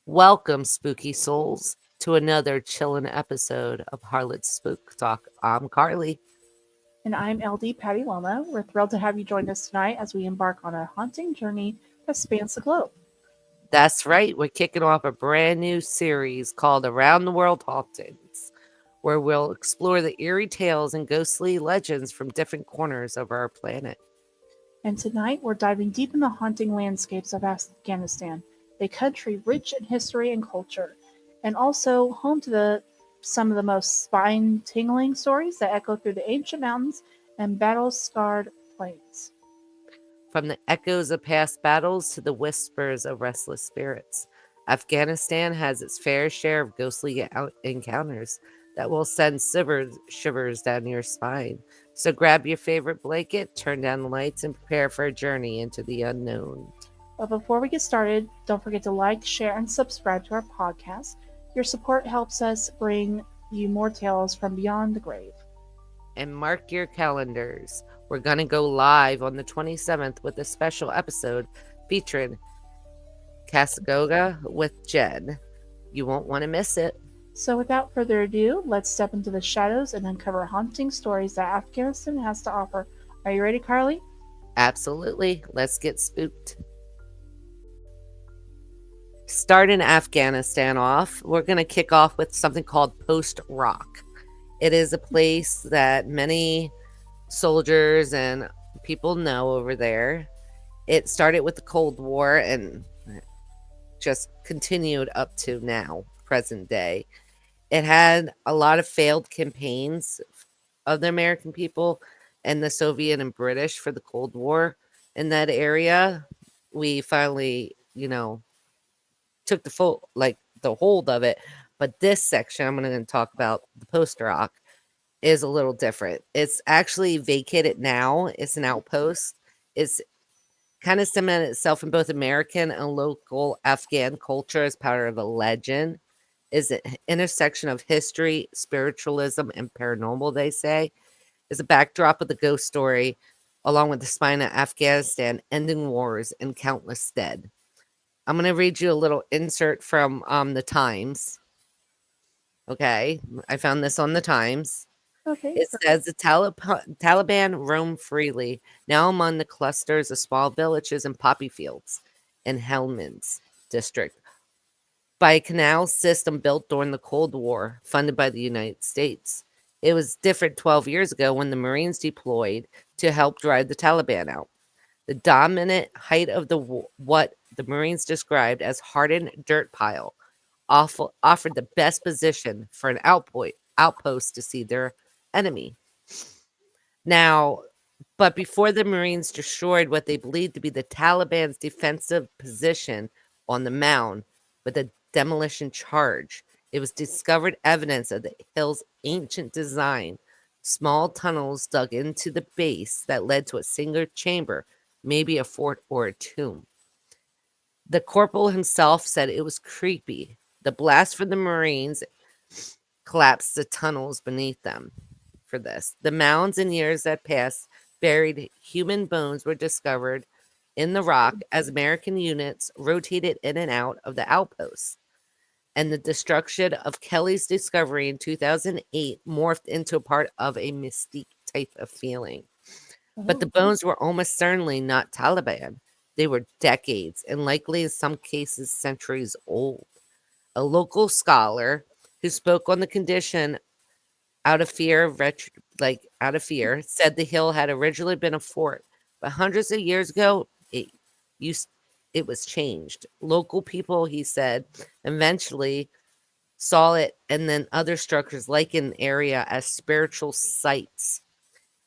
Welcome, spooky souls, to another chillin' episode of Harlots of Spooktalk. I'm Karli. And I'm LD Pteloma. We're thrilled to have you join us tonight as we embark on a haunting journey that spans the globe. That's right, we're kicking off a brand new series called Around the World Hauntings, where we'll explore the eerie tales and ghostly legends from different corners of our planet. And tonight we're diving deep in the haunting landscapes of Afghanistan, a country rich in history and culture, and also home to some of the most spine tingling stories that echo through the ancient mountains and battle scarred plains. From the echoes of past battles to the whispers of restless spirits, Afghanistan has its fair share of ghostly encounters that will send shivers down your spine. So grab your favorite blanket, turn down the lights, and prepare for a journey into the unknown. But before we get started, don't forget to like, share, and subscribe to our podcast. Your support helps us bring you more tales from beyond the grave. And mark your calendars. We're going to go live on the 27th with a special episode featuring Cassoga with Jen. You won't want to miss it. So, without further ado, let's step into the shadows and uncover haunting stories that Afghanistan has to offer. Are you ready, Karli? Absolutely. Let's get spooked. Starting Afghanistan off, we're going to kick off with something called post rock. It is a place that many soldiers and people know over there. It started with the Cold War and just continued up to now, present day. It had a lot of failed campaigns of the American people and the Soviet and British for the Cold War in that area. We finally, took the hold of it. But this section I'm going to talk about, the post rock, is a little different. It's actually vacated now. It's an outpost. It's kind of cemented itself in both American and local Afghan culture as part of a legend. Is an intersection of history, spiritualism, and paranormal, they say. Is a backdrop of the ghost story, along with the spine of Afghanistan, ending wars, and countless dead. I'm going to read you a little insert from the Times. Okay. I found this on the Times. Okay, It perfect. says the Taliban roam freely, now among the clusters of small villages and poppy fields in Helmand's district, by a canal system built during the Cold War, funded by the United States. It was different 12 years ago when the Marines deployed to help drive the Taliban out. The dominant height of what the Marines described as hardened dirt pile offered the best position for an outpost to see their enemy. Now, but before the Marines destroyed what they believed to be the Taliban's defensive position on the mound with a demolition charge, it was discovered evidence of the hill's ancient design. Small tunnels dug into the base that led to a single chamber, maybe a fort or a tomb. The corporal himself said it was creepy. The blast from the Marines collapsed the tunnels beneath them for this. The mounds in years that passed buried human bones were discovered in the rock as American units rotated in and out of the outposts. And the destruction of Kelly's discovery in 2008 morphed into a part of a mystique type of feeling. But Oh, the bones were almost certainly not Taliban. They were decades and likely in some cases centuries old. A local scholar who spoke on the condition out of fear of out of fear, said the hill had originally been a fort, but hundreds of years ago used it was changed. Local people, he said, eventually saw it and then other structures like an area as spiritual sites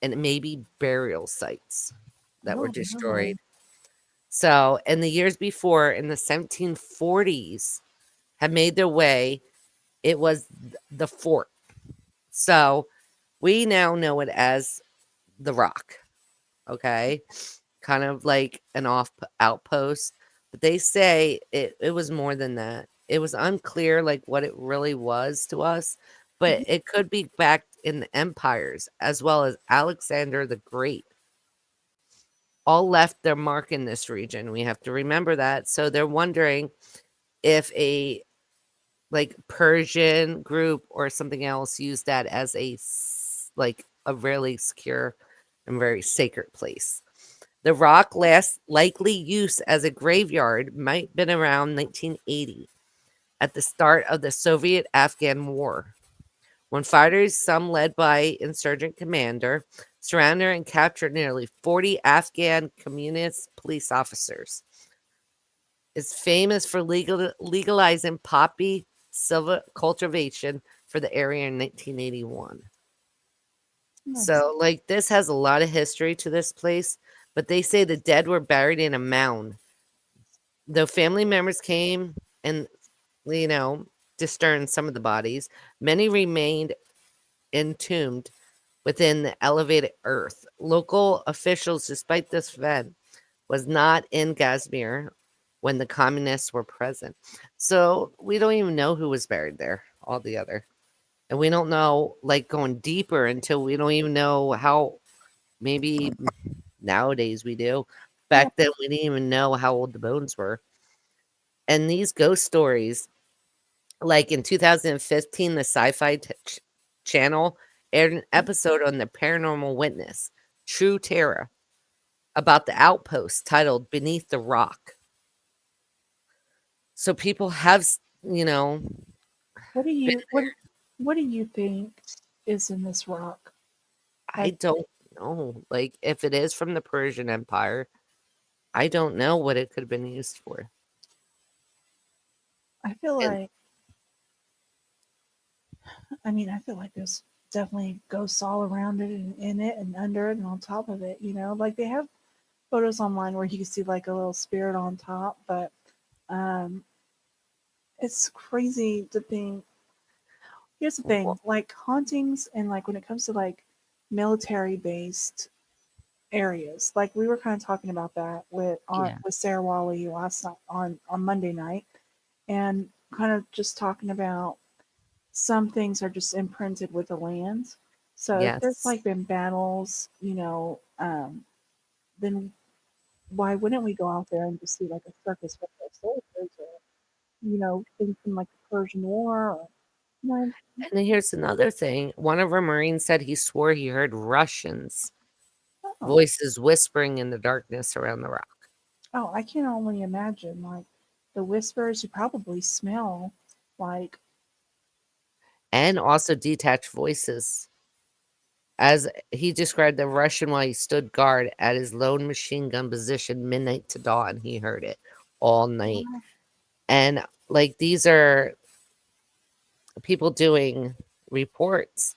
and maybe burial sites that were oh destroyed. no. So, in the years before, in the 1740s, had made their way. It was the fort. So, we now know it as the Rock. Okay, kind of like an off outpost, but they say it was more than that. It was unclear like what it really was to us, but Mhm. it could be back in the empires as well as Alexander the Great all left their mark in this region. We have to remember that. So they're wondering if a like Persian group or something else used that as like a really secure and very sacred place. The rock last likely use as a graveyard might have been around 1980 at the start of the Soviet Afghan War, when fighters, some led by insurgent commander, surrounded and captured nearly 40 Afghan communist police officers. Is famous for legalizing poppy silver cultivation for the area in 1981. Nice. So, like, this has a lot of history to this place, but they say the dead were buried in a mound. Though family members came and, you know, disturbed some of the bodies, many remained entombed within the elevated earth. Local officials, despite this event, was not in Kashmir when the communists were present. So we don't even know who was buried there altogether. And we don't know, like, going deeper until we don't even know how, maybe nowadays we do. Yeah. Back then, we didn't even know how old the bones were. And these ghost stories, like in 2015, the Sci Fi channel aired an episode on the paranormal witness, True Terror, about the outpost titled Beneath the Rock. So people have, What do been you what do you think is in this rock? I Like, don't know. Like, if it is from the Persian Empire, I don't know what it could have been used for. I feel And like I feel like there's definitely ghosts all around it and in it and under it and on top of it, you know? Like they have photos online where you can see like a little spirit on top, but um it's crazy to think. Here's the thing, well, like hauntings and like when it comes to like military based areas, like we were kind of talking about that yeah, with Sarah Wally last night on Monday night, and kind of just talking about some things are just imprinted with the land. So if there's yes. like been battles, then why wouldn't we go out there and just see like a circus with our soldiers, or things from like the Persian War, or you know, And then here's another thing. One of our Marines said he swore he heard Russians oh, voices whispering in the darkness around the rock, oh, I can only imagine like the whispers. You probably smell like and also detached voices. As he described the Russian while he stood guard at his lone machine gun position midnight to dawn, he heard it all night. wow, And like these are people doing reports.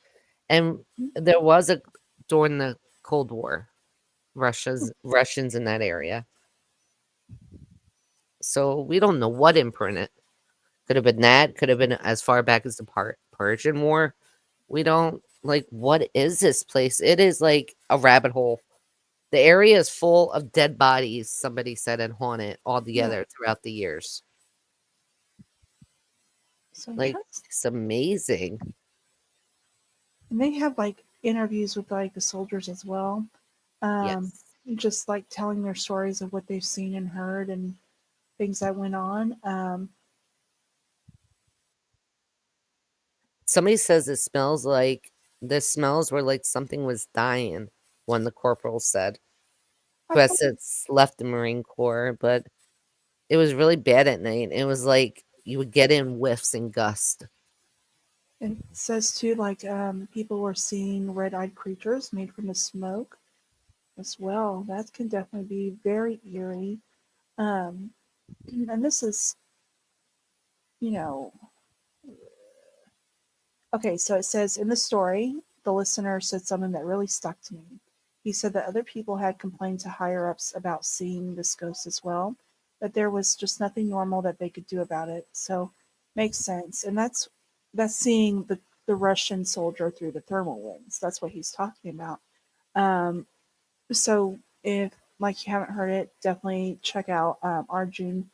And there was a during the Cold War, Russians in that area. So we don't know what imprinted. Could have been that, could have been as far back as the Persian War. We don't like what is this place? It is like a rabbit hole. The area is full of dead bodies, somebody said, and haunted yeah. altogether throughout the years. So Like, that's it's amazing. and they have like interviews with like the soldiers as well, um, Yes. just like telling their stories of what they've seen and heard and things that went on. Somebody says it smells like the smells were like something was dying, one the corporal said, I who has feel since left the Marine Corps, but it was really bad at night. It was like you would get in whiffs and gusts. it says too, like people were seeing red-eyed creatures made from the smoke as well. That can definitely be very eerie. Um, and this is, you know, okay, so it says in the story, the listener said something that really stuck to me. He said that other people had complained to higher ups about seeing this ghost as well, but there was just nothing normal that they could do about it. So makes sense. And that's seeing the Russian soldier through the thermal winds. That's what he's talking about. Um, so if like you haven't heard it, definitely check out Arjun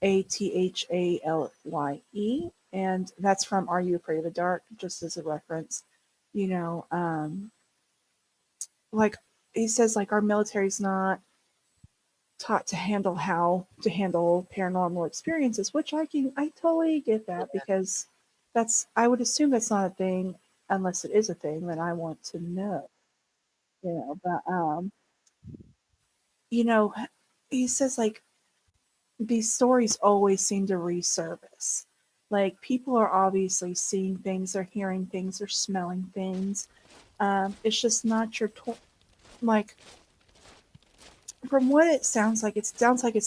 Athalye, and that's from Are You Afraid of the Dark? Just as a reference, you know, like he says, like our military's not taught to handle how to handle paranormal experiences, which I totally get that because that's I would assume that's not a thing unless it is a thing that I want to know, but you know, he says like these stories always seem to resurface. Like people are obviously seeing things, they're hearing things, they're smelling things. It's just not like from what it sounds like it's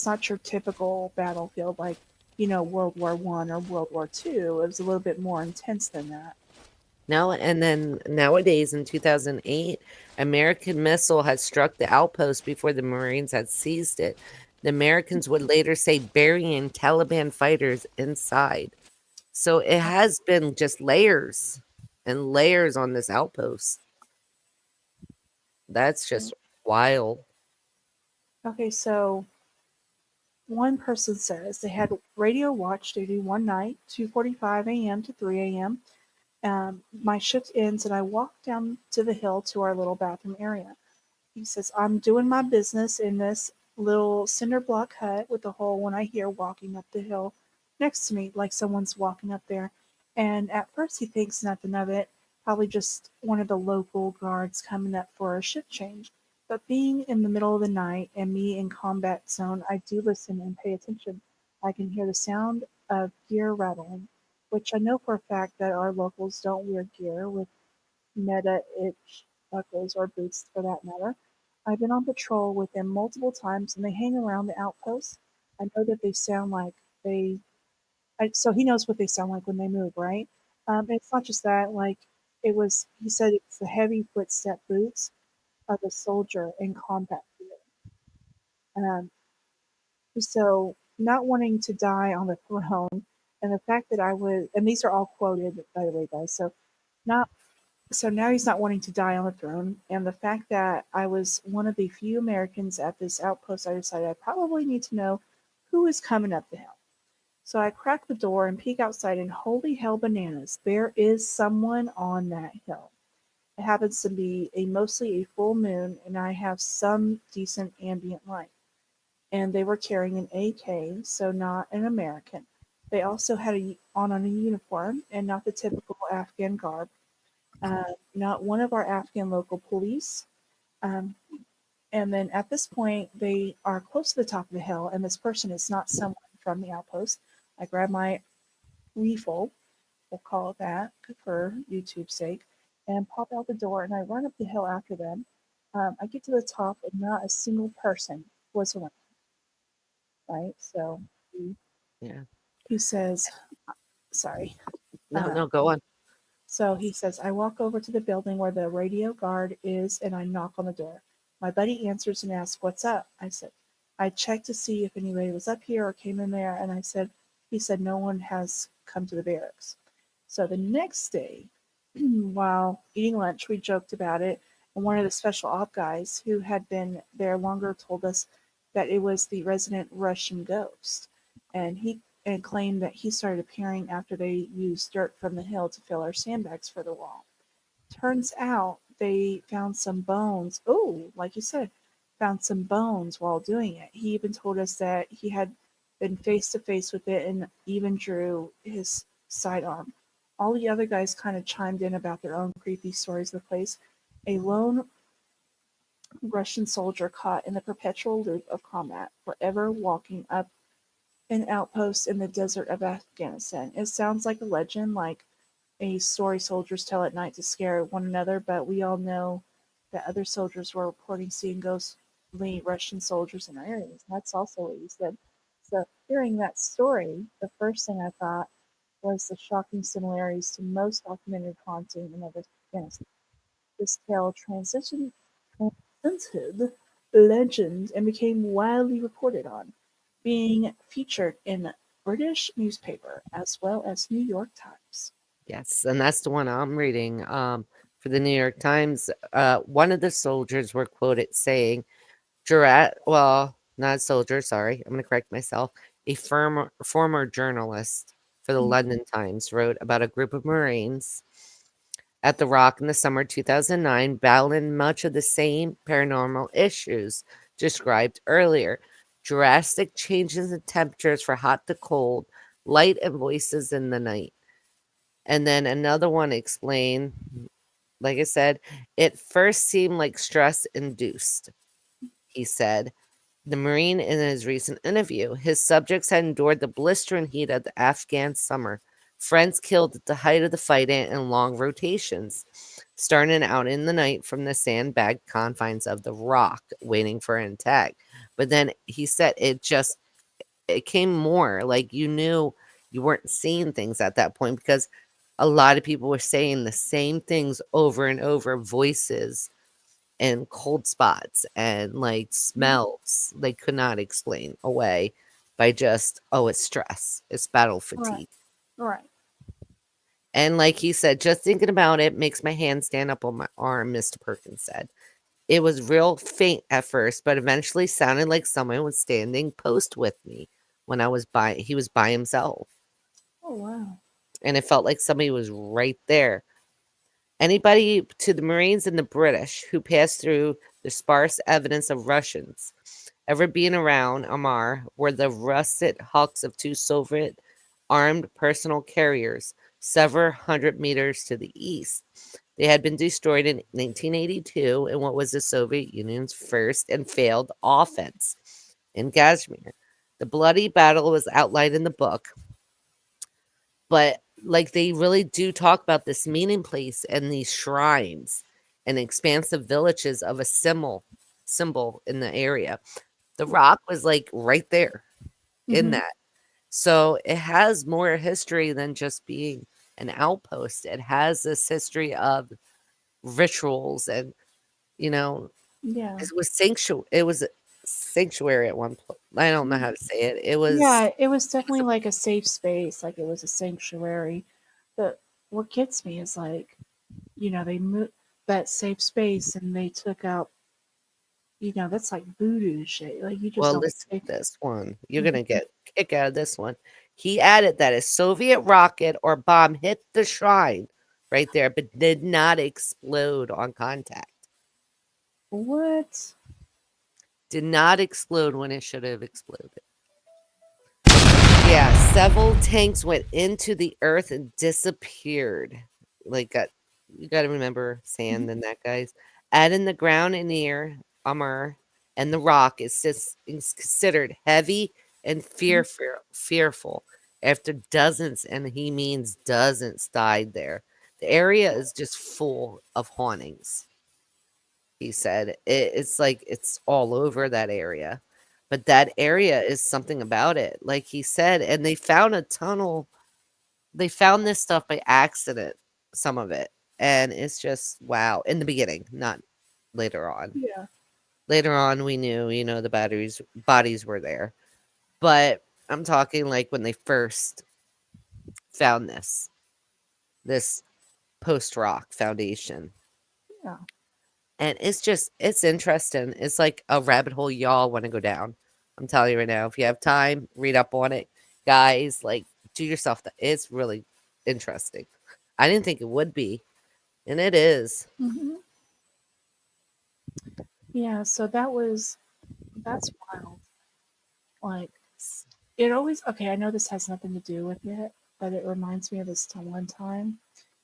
not your typical battlefield like World War I or World War II. It was a little bit more intense than that. Now and then nowadays in 2008, American missile had struck the outpost before the Marines had seized it. The Americans would later say burying Taliban fighters inside. So it has been just layers and layers on this outpost. That's just wild. Okay, so one person says they had radio watch duty one night, 2:45 a.m. to 3 a.m. My shift ends and I walk down to the hill to our little bathroom area. He says, I'm doing my business in this little cinder block hut with a hole when I hear walking up the hill next to me, like someone's walking up there. And at first he thinks nothing of it, probably just one of the local guards coming up for a shift change. But being in the middle of the night and me in combat zone, I do listen and pay attention. I can hear the sound of gear rattling, which I know for a fact that our locals don't wear gear with meta itch buckles or boots for that matter. I've been on patrol with them multiple times and they hang around the outposts. I know that they sound like so he knows what they sound like when they move, right? It's not just that, he said it's the heavy footstep boots of a soldier in combat gear. Um, so not wanting to die on the throne and the fact that and these are all quoted by the way, guys. Not So now he's not wanting to die on the throne, and the fact that I was one of the few Americans at this outpost, I decided I probably need to know who is coming up the hill. So I crack the door and peek outside, and holy hell bananas, there is someone on that hill. It happens to be mostly a full moon, and I have some decent ambient light. And they were carrying an AK, so not an American. They also had on a uniform and not the typical Afghan garb, not one of our Afghan local police. Um, and then at this point, they are close to the top of the hill, and this person is not someone from the outpost. I grab my rifle, we'll call it that for YouTube's sake, and pop out the door, and I run up the hill after them. I get to the top, and not a single person was around, right? So he, Yeah. he says, sorry. No, Uh, no, go on. So he says, I walk over to the building where the radio guard is and I knock on the door. My buddy answers and asks, What's up? I said, I checked to see if anybody was up here or came in there. And he said, no one has come to the barracks. So the next day, while eating lunch, we joked about it. And one of the special op guys who had been there longer told us that it was the resident Russian ghost. And claimed that he started appearing after they used dirt from the hill to fill our sandbags for the wall. Turns out they found some bones. Oh, like you said, found some bones while doing it. He even told us that he had been face to face with it and even drew his sidearm. All the other guys kind of chimed in about their own creepy stories of the place. A lone Russian soldier caught in the perpetual loop of combat, forever walking up an outpost in the desert of Afghanistan. It sounds like a legend, like a story soldiers tell at night to scare one another, but we all know that other soldiers were reporting seeing ghostly Russian soldiers in our areas. And that's also what you said. So, hearing that story, the first thing I thought was the shocking similarities to most documented haunting in Afghanistan. This tale transcended legend and became widely reported on, being featured in British newspaper as well as New York Times. Yes, and that's the one I'm reading. For the New York Times, one of the soldiers were quoted saying, well, not a soldier, sorry, I'm going to correct myself. A former journalist for the London Times wrote about a group of Marines at the Rock in the summer 2009, battling much of the same paranormal issues described earlier. drastic changes in temperatures for hot to cold, light and voices in the night. And then another one explained, like I said, it first seemed like stress induced, he said. The Marine in his recent interview, his subjects had endured the blistering heat of the Afghan summer, friends killed at the height of the fighting, and long rotations, starting out in the night from the sandbagged confines of the rock, waiting for an attack. But then he said it came more like you knew you weren't seeing things at that point because a lot of people were saying the same things over and over, voices and cold spots and like Mhm. smells they could not explain away by just, oh, it's stress, it's battle Right. fatigue. Right. And like he said, just thinking about it makes my hand stand up on my arm, Mr. Perkins said. It was real faint at first, but eventually sounded like someone was standing post with me when he was by himself. Oh wow. And it felt like somebody was right there. Anybody to the Marines and the British who passed through the sparse evidence of Russians ever being around Amar were the rusted hulks of two Soviet armed personal carriers several hundred meters to the east. They had been destroyed in 1982 in what was the Soviet Union's first and failed offense in Kashmir. The bloody battle was outlined in the book, but like they really do talk about this meeting place and these shrines and expansive villages of a symbol in the area. The rock was like right there in Mm-hmm. that. So it has more history than just being an outpost. It has this history of rituals and, you know, Yeah. it was a sanctuary at one point. I don't know how to say it. Yeah, it was It was definitely like a safe space, like it was a sanctuary. But what gets me is like, they moved that safe space and they took out, that's like voodoo shit. Like you just well, don't listen take. to this one. You're Mhm. gonna get a kick out of this one. He added that a Soviet rocket or bomb hit the shrine right there, but did not explode on contact. What? Did not explode when it should have exploded. Yeah, several tanks went into the earth and disappeared. Like, you got to remember Mhm. sand and that, guys. Add in the ground near Amr, and the rock is considered heavy and Mhm. fearful. After dozens, and he means dozens, died there. The area is just full of hauntings. He said it's like it's all over that area. But that area is something about it, like he said, and they found a tunnel. They found this stuff by accident, some of it, and it's just wow, in the beginning, not later on. Yeah. Later on, we knew, the bodies were there, but I'm talking like when they first found this post-rock foundation. Yeah. And it's interesting. It's like a rabbit hole y'all wanna go down. I'm telling you right now, if you have time, read up on it. Guys, like, do yourself it's really interesting. I didn't think it would be, and it is. Hmm. Yeah. So that's wild. Like it always. Okay, I know this has nothing to do with it, but it reminds me of this one time.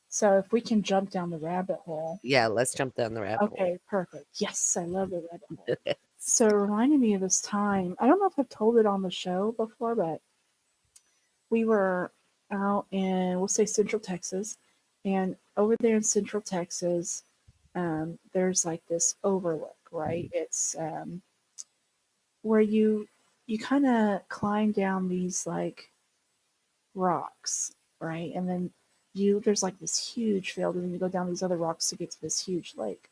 So if we can jump down the rabbit hole. Yeah, let's jump down the rabbit hole. Okay, perfect. Yes, I love the rabbit hole. So it reminded me of this time. I don't know if I've told it on the show before, but we were out in, we'll say, Central Texas. And over there in Central Texas, there's like this overlook, right? It's where you kind of climb down these like rocks, right? And then there's like this huge field, and then you go down these other rocks to get to this huge lake.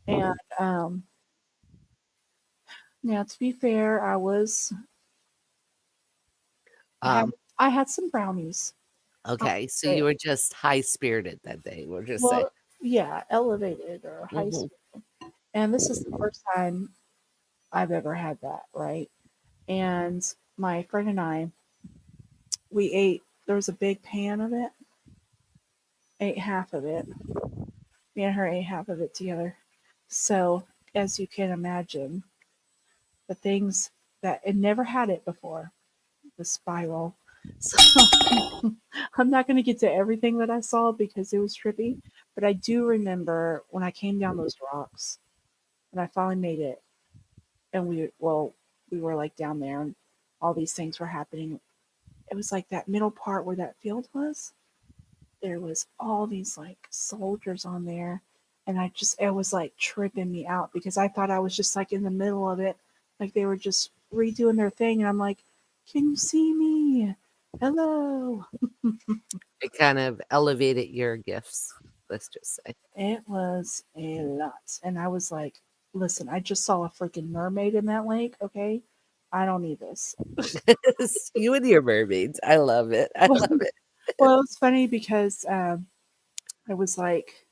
And now, to be fair, I had Um, I had some brownies. I'll okay, so say you it. were just high-spirited that day, we'll just say. Well, yeah, elevated or high Mhm. school. And this is the first time I've ever had that, right? And my friend and I, we ate, there was a big pan of it, ate half of it. Me and her ate half of it together. So, as you can imagine, the things that and never had it before. The spiral. So I'm not going to get to everything that I saw because it was trippy, but I do remember when I came down those rocks and I finally made it, and we were like down there and all these things were happening. It was like that middle part where that field was. There was all these like soldiers on there, and it was like tripping me out because I thought I was just like in the middle of it, like they were just redoing their thing, and I'm like, can you see me? Hello. It kind of elevated your gifts, let's just say. It was a lot. And I was like, listen, I just saw a freaking mermaid in that lake, okay? I don't need this. You and your mermaids. I love it. I Well, love it. well, it was funny because I was like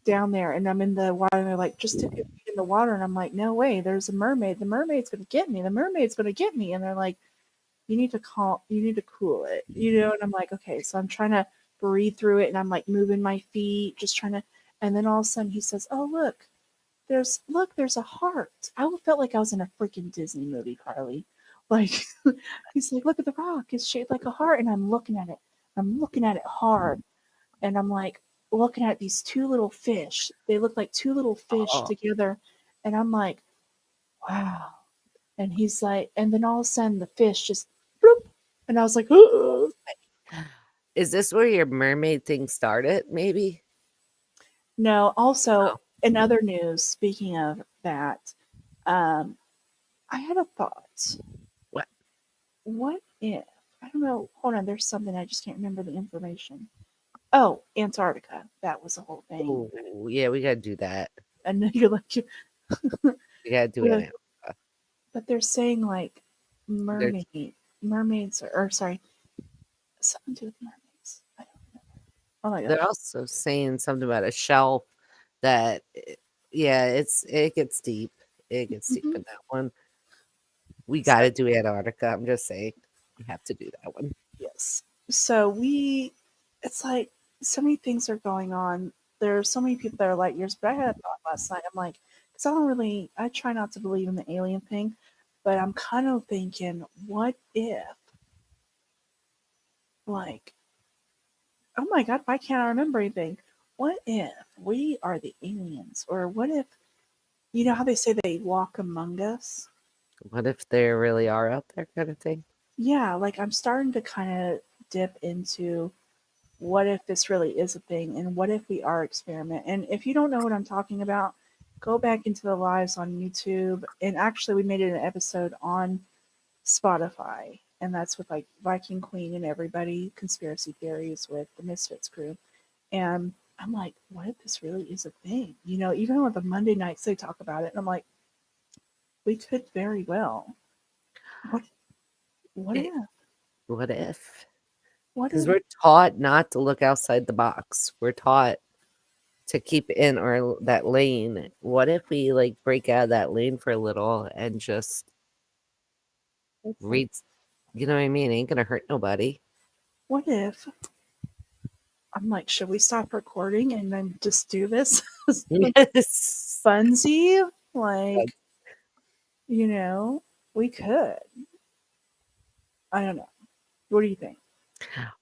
down there and I'm in the water and they're like, just dip your feet in the water. And I'm like, no way, there's a mermaid. The mermaid's going to get me. The mermaid's going to get me. And they're like, you need to cool it, you know? And I'm like, okay. So I'm trying to breathe through it and I'm like moving my feet, just trying to. And then all of a sudden he says, oh, there's a heart. I felt like I was in a freaking Disney movie, Carly. Like he's like, look at the rock. It's shaped like a heart. And I'm looking at it. I'm looking at it hard. And I'm like looking at these two little fish. They look like two little fish Oh, together. And I'm like, wow. And he's like, and then all of a sudden the fish just bloop. And I was like, oh. is this where your mermaid thing started? Maybe. No, also Oh, in other news, speaking of that, um, I had a thought. what? What if, I don't know, hold on, there's something I just can't remember the information. Oh, Antarctica. That was the whole thing. Oh, yeah, we gotta do that. And then you're like, We gotta do but it. but they're saying like They're mermaids, or sorry, something to do with mermaids. I don't know. Oh my they're gosh. also saying something about a shelf that, yeah, it gets deep. It gets deep Hmm. in that one. We So gotta do Antarctica. I'm just saying, we have to do that one. yes. So it's like so many things are going on. There are so many people that are light years, but I had a thought last night. I'm like, because I try not to believe in the alien thing, but I'm kind of thinking, what if, like, oh my God, why can't I remember anything? What if we are the aliens? Or what if, you know how they say they walk among us? What if there really are out there, kind of thing? Yeah, like I'm starting to kind of dip into what if this really is a thing and what if we are experiment. And if you don't know what I'm talking about, go back into the lives on YouTube. And actually we made it an episode on Spotify. And that's with like Viking Queen and everybody, conspiracy theories with the Misfits crew. And I'm like, what if this really is a thing? You know, even with the Monday nights they talk about it. And I'm like, we could very well. What what It, if? what if? What Because if? we're taught not to look outside the box. We're taught to keep in our that lane. What if we like break out of that lane for a little and just It's like, read? You know what I mean? Ain't gonna hurt nobody. what if I'm like, should we stop recording and then just do this? Yes. Funsy? Like, you know, we could. I don't know. What do you think?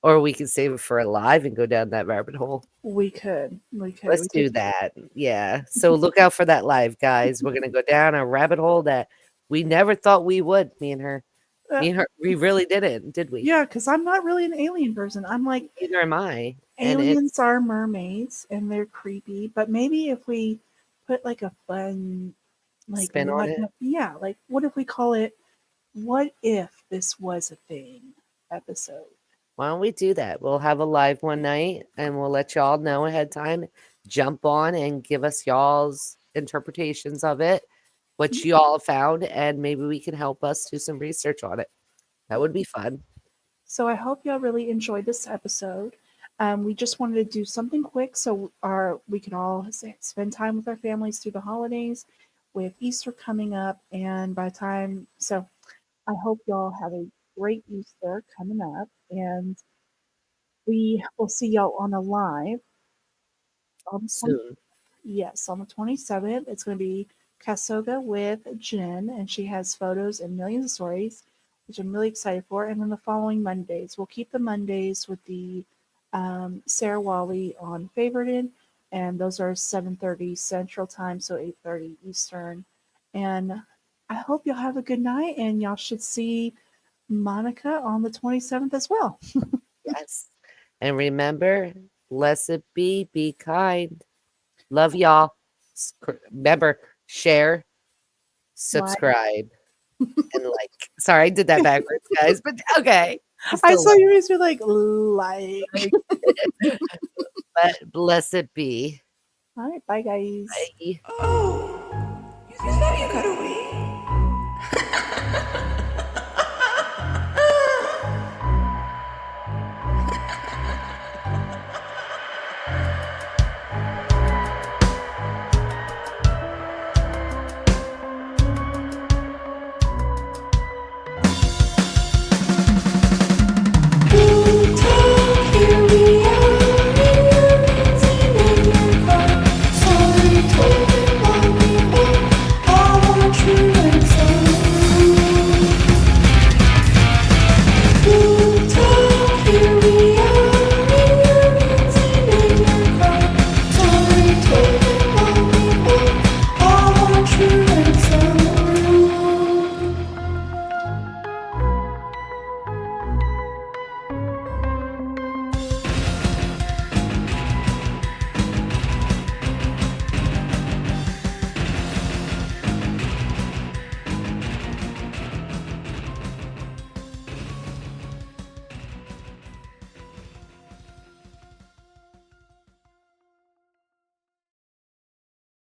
Or we can save it for alive and go down that rabbit hole. We could. We could. Let's We could. do that. Yeah. So look out for that live, guys. We're gonna go down a rabbit hole that we never thought we would. Me and her. Uh, Me and her. We really didn't, did we? yeah, because I'm not really an alien person. I'm like, Neither am I. And it's aliens are mermaids and they're creepy. But maybe if we put like a fun, spin on it. yeah, like what if we call it "What If This Was a Thing" episode? Why don't we do that? We'll have a live one night and we'll let y'all know ahead of time. Jump on and give us y'all's interpretations of it, what Mhm. y'all found, and maybe we can help us do some research on it. That would be fun. So I hope y'all really enjoyed this episode. We just wanted to do something quick so we can all spend time with our families through the holidays, with Easter coming up, and by the time so I hope y'all have a great Easter coming up, and we will see y'all on a live on the 20, Soon. yes, on the 27th. It's going to be Cassoga with Jen, and she has photos and millions of stories, which I'm really excited for. And then the following Mondays, we'll keep the Mondays with the Sarah Wally on Favorited, and those are 7:30 Central Time, so 8:30 Eastern. And I hope y'all have a good night, and y'all should see Monica on the 27th as well. Yes. And remember, blessed be kind. Love y'all. Remember, share, Like, subscribe, and like. Sorry, I did that backwards, guys, but okay. I I still saw love you guys were like. you. But blessed be. All right, bye guys. Bye. Oh, you thought you got away?